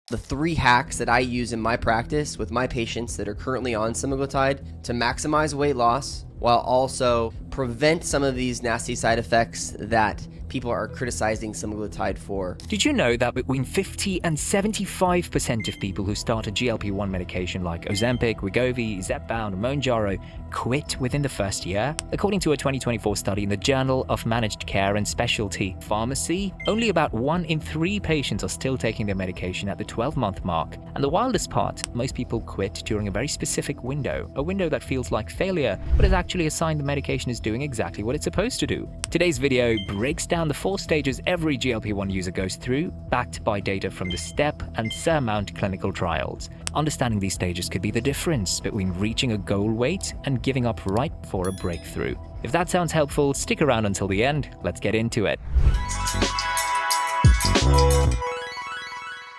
The 3 hacks that I use in my practice with my patients that are currently on semaglutide to maximize weight loss while also prevent some of these nasty side effects that people are criticizing semaglutide for. Did you know that between 50 and 75% of people who start a GLP-1 medication like Ozempic, Wegovy, Zepbound, Mounjaro quit within the first year? According to a 2024 study in the Journal of Managed Care and Specialty Pharmacy, only about 1 in 3 patients are still taking their medication at the 12-month mark. And the wildest part, most people quit during a very specific window, a window that feels like failure, but is actually a sign the medication is doing exactly what it's supposed to do. Today's video breaks down the 4 stages every GLP-1 user goes through, backed by data from the STEP and SURMOUNT clinical trials. Understanding these stages could be the difference between reaching a goal weight and giving up right before a breakthrough. If that sounds helpful, stick around until the end. Let's get into it.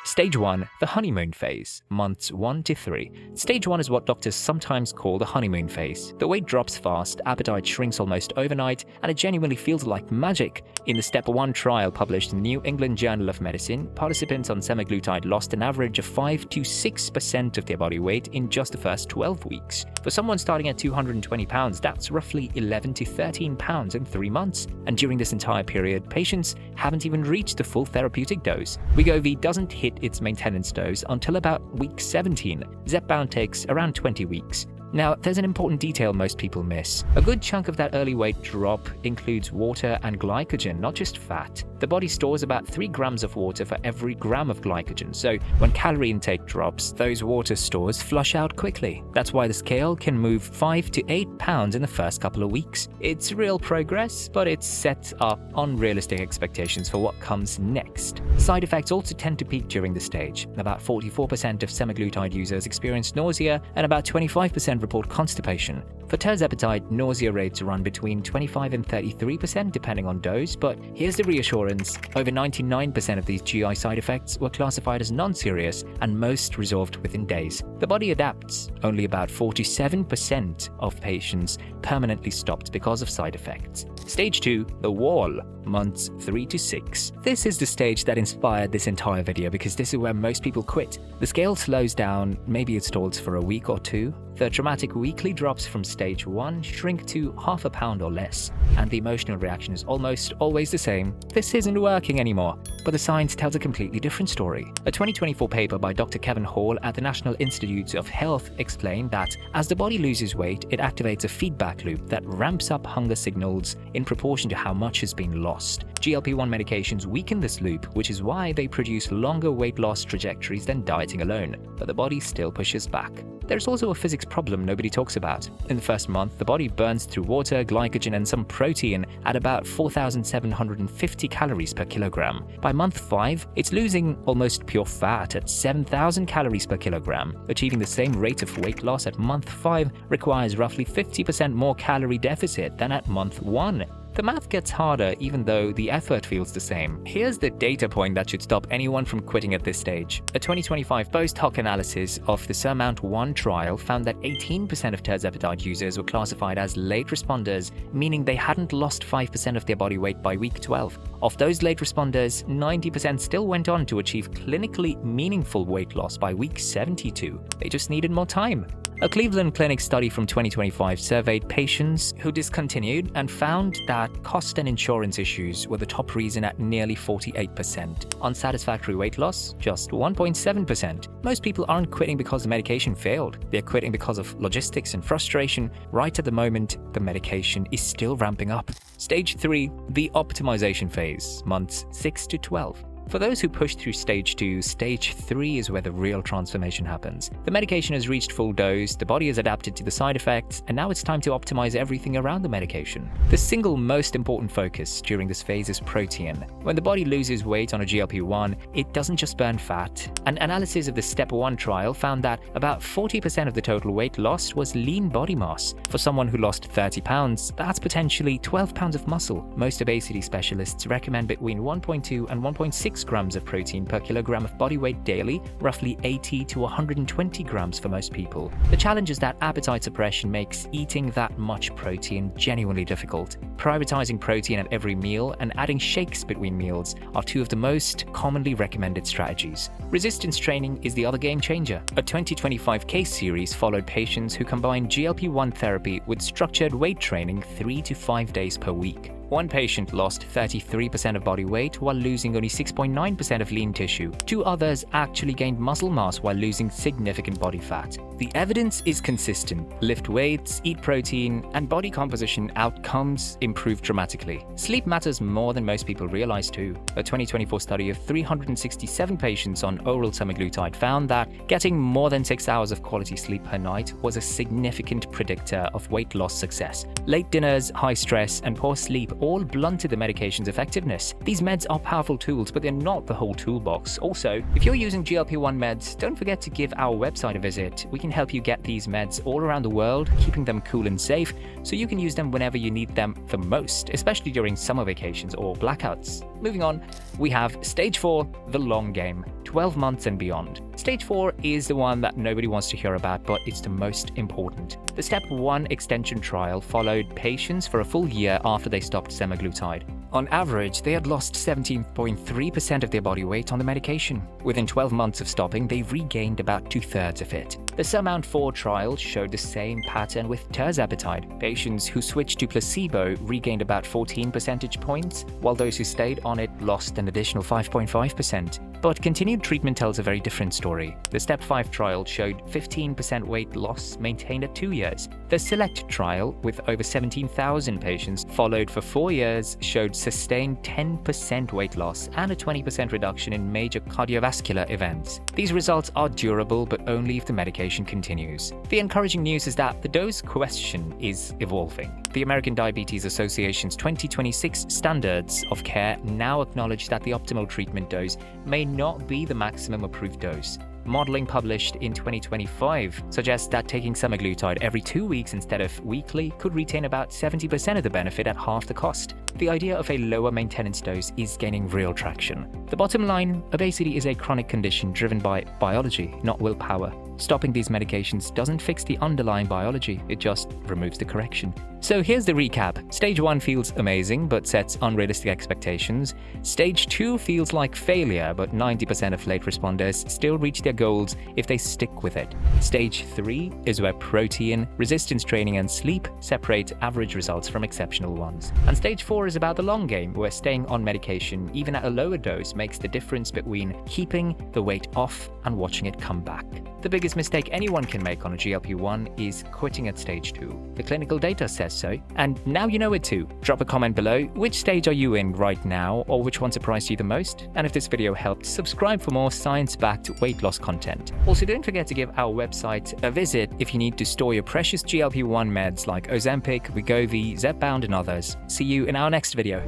Stage 1, the honeymoon phase, months 1 to 3. Stage 1 is what doctors sometimes call the honeymoon phase. The weight drops fast, appetite shrinks almost overnight, and it genuinely feels like magic. In the Step 1 trial published in the New England Journal of Medicine, participants on semaglutide lost an average of 5 to 6% of their body weight in just the first 12 weeks. For someone starting at 220 pounds, that's roughly 11 to 13 pounds in 3 months. And during this entire period, patients haven't even reached the full therapeutic dose. Wegovy doesn't hit its maintenance dose until about week 17. Zepbound takes around 20 weeks. Now, there's an important detail most people miss. A good chunk of that early weight drop includes water and glycogen, not just fat. The body stores about 3 grams of water for every gram of glycogen, so when calorie intake drops, those water stores flush out quickly. That's why the scale can move 5 to 8 pounds in the first couple of weeks. It's real progress, but it's set up unrealistic expectations for what comes next. Side effects also tend to peak during this stage. About 44% of semaglutide users experience nausea, and about 25% report constipation. For tirzepatide, nausea rates run between 25 and 33% depending on dose, but here's the reassurance: over 99% of these GI side effects were classified as non-serious, and most resolved within days. The body adapts. Only about 47% of patients permanently stopped because of side effects. Stage 2, the wall, months 3 to 6. This is the stage that inspired this entire video because this is where most people quit. The scale slows down, maybe it stalls for a week or 2. The dramatic weekly drops from stage 1 shrink to half a pound or less, and the emotional reaction is almost always the same: this isn't working anymore. But the science tells a completely different story. A 2024 paper by Dr. Kevin Hall at the National Institutes of Health explained that as the body loses weight, it activates a feedback loop that ramps up hunger signals in proportion to how much has been lost. GLP-1 medications weaken this loop, which is why they produce longer weight loss trajectories than dieting alone, but the body still pushes back. There's also a physics problem nobody talks about. In the first month, the body burns through water, glycogen, and some protein at about 4,750 calories per kilogram. By month 5, it's losing almost pure fat at 7,000 calories per kilogram. Achieving the same rate of weight loss at month 5 requires roughly 50% more calorie deficit than at month 1. The math gets harder even though the effort feels the same. Here's the data point that should stop anyone from quitting at this stage. A 2025 post-hoc analysis of the SURMOUNT-1 trial found that 18% of tirzepatide users were classified as late responders, meaning they hadn't lost 5% of their body weight by week 12. Of those late responders, 90% still went on to achieve clinically meaningful weight loss by week 72. They just needed more time. A Cleveland Clinic study from 2025 surveyed patients who discontinued and found that cost and insurance issues were the top reason at nearly 48%. Unsatisfactory weight loss, just 1.7%. Most people aren't quitting because the medication failed. They're quitting because of logistics and frustration. Right at the moment, the medication is still ramping up. Stage 3, the optimization phase, months 6 to 12. For those who push through stage 2, stage 3 is where the real transformation happens. The medication has reached full dose, the body has adapted to the side effects, and now it's time to optimize everything around the medication. The single most important focus during this phase is protein. When the body loses weight on a GLP-1, it doesn't just burn fat. An analysis of the Step 1 trial found that about 40% of the total weight lost was lean body mass. For someone who lost 30 pounds, that's potentially 12 pounds of muscle. Most obesity specialists recommend between 1.2 and 1.6 6 grams of protein per kilogram of body weight daily, roughly 80 to 120 grams for most people. The challenge is that appetite suppression makes eating that much protein genuinely difficult. Prioritizing protein at every meal and adding shakes between meals are two of the most commonly recommended strategies. Resistance training is the other game changer. A 2025 case series followed patients who combined GLP-1 therapy with structured weight training 3 to 5 days per week. One patient lost 33% of body weight while losing only 6.9% of lean tissue. 2 others actually gained muscle mass while losing significant body fat. The evidence is consistent. Lift weights, eat protein, and body composition outcomes improve dramatically. Sleep matters more than most people realize too. A 2024 study of 367 patients on oral semaglutide found that getting more than 6 hours of quality sleep per night was a significant predictor of weight loss success. Late dinners, high stress, and poor sleep all blunted the medication's effectiveness. These meds are powerful tools, but they're not the whole toolbox. Also, if you're using GLP-1 meds, don't forget to give our website a visit. We can help you get these meds all around the world, keeping them cool and safe, so you can use them whenever you need them the most, especially during summer vacations or blackouts. Moving on, we have Stage 4, the long game, 12 months and beyond. Stage 4 is the one that nobody wants to hear about, but it's the most important. The Step 1 extension trial followed patients for a full year after they stopped semaglutide. On average, they had lost 17.3% of their body weight on the medication. Within 12 months of stopping, they regained about 2/3 of it. The Zepbound 4 trial showed the same pattern with tirzepatide. Patients who switched to placebo regained about 14 percentage points, while those who stayed on it lost an additional 5.5%. But continued treatment tells a very different story. The Step 5 trial showed 15% weight loss maintained at 2 years. The Select trial, with over 17,000 patients followed for 4 years, showed sustained 10% weight loss and a 20% reduction in major cardiovascular events. These results are durable, but only if the medication continues. The encouraging news is that the dose question is evolving. The American Diabetes Association's 2026 standards of care now acknowledge that the optimal treatment dose may not be the maximum approved dose. Modeling published in 2025 suggests that taking semaglutide every 2 weeks instead of weekly could retain about 70% of the benefit at half the cost. The idea of a lower maintenance dose is gaining real traction. The bottom line, obesity is a chronic condition driven by biology, not willpower. Stopping these medications doesn't fix the underlying biology, it just removes the correction. So here's the recap. Stage 1 feels amazing, but sets unrealistic expectations. Stage 2 feels like failure, but 90% of late responders still reach their goals if they stick with it. Stage 3 is where protein, resistance training, and sleep separate average results from exceptional ones. And Stage 4 is about the long game, where staying on medication, even at a lower dose, makes the difference between keeping the weight off and watching it come back. The biggest mistake anyone can make on a GLP-1 is quitting at Stage 2. The clinical data says so, and now you know it too. Drop a comment below. Which stage are you in right now, or which one surprised you the most? And if this video helped, subscribe for more science-backed weight loss content. Also, don't forget to give our website a visit if you need to store your precious GLP-1 meds like Ozempic, Wegovy, Zepbound, and others. See you in our next video.